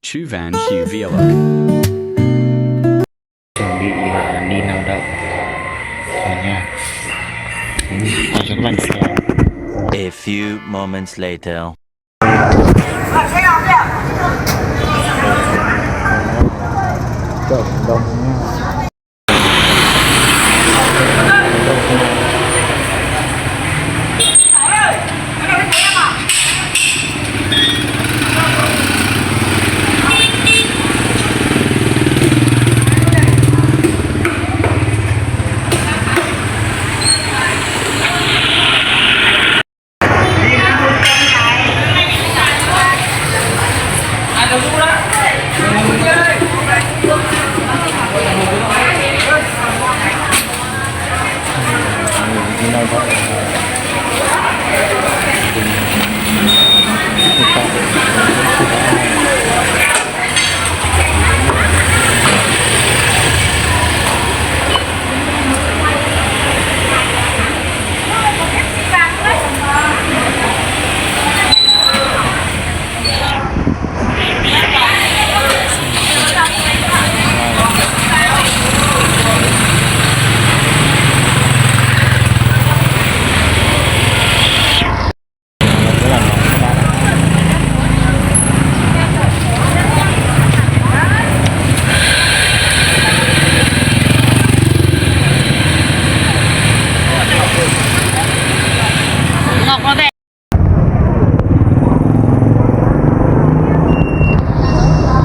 Chuvan Hugh Villa. Chuẩn bị đi lao động rồi nha. Cho các bạn xem. A few moments later. Cộng đồng nha.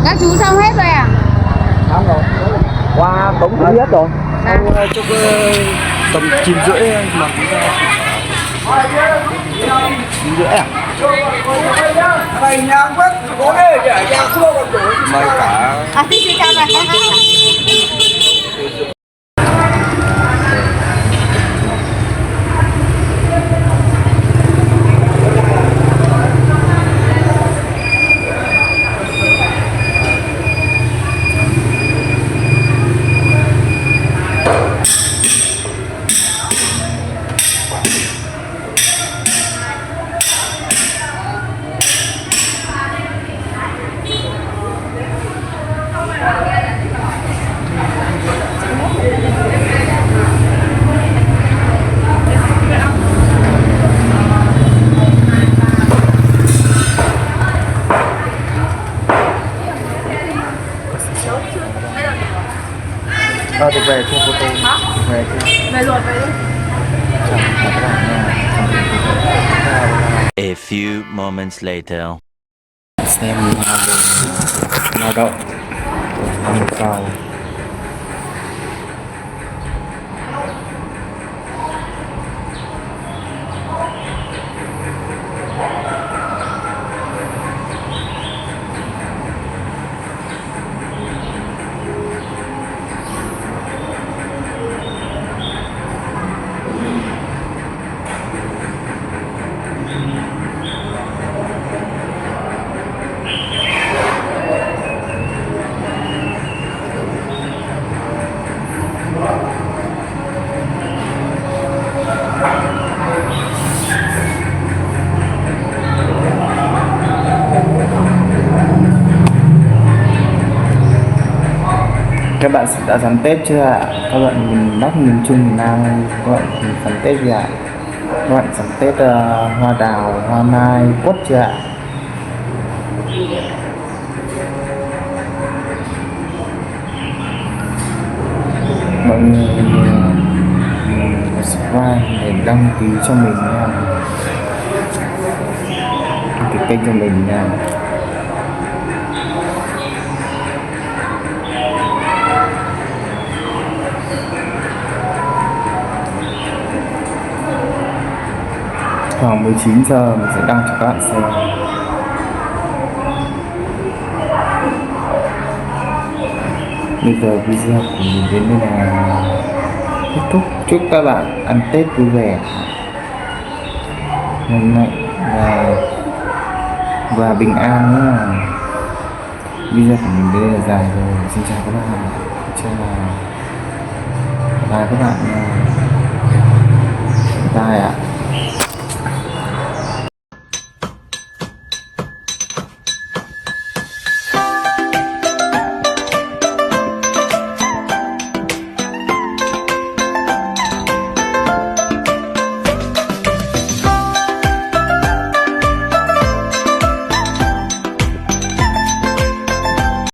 Các chú xong hết rồi à? Xong rồi. Qua cũng hết rồi. Anh chúc tầm 9:30 mà chúng ta 9:30 à? Mày nhang quá, có nghề để nhà xưa còn tuổi. Mày cả À, xin chào bạn. được về chưa photo? Về chưa? Về rồi, về đi. Chào các bạn nha. A few moments later. Xem lao động nhu cầu. Các bạn đã sắm Tết chưa ạ? Các bạn miền Bắc, miền Trung, miền Nam, các bạn sắm Tết gì ạ? Các bạn sắm Tết hoa đào, hoa mai, quất chưa ạ? Mọi người subscribe để đăng ký cho mình nha, đăng ký kênh cho mình nha. Khoảng 19 giờ mình sẽ đăng cho các bạn xem. Bây giờ video của mình đến đây là kết thúc. Chúc các bạn ăn Tết vui vẻ, lành mạnh và bình an nhé. Video của mình đến đây là dài rồi. Xin chào các bạn. Chào các bạn. Bye ạ.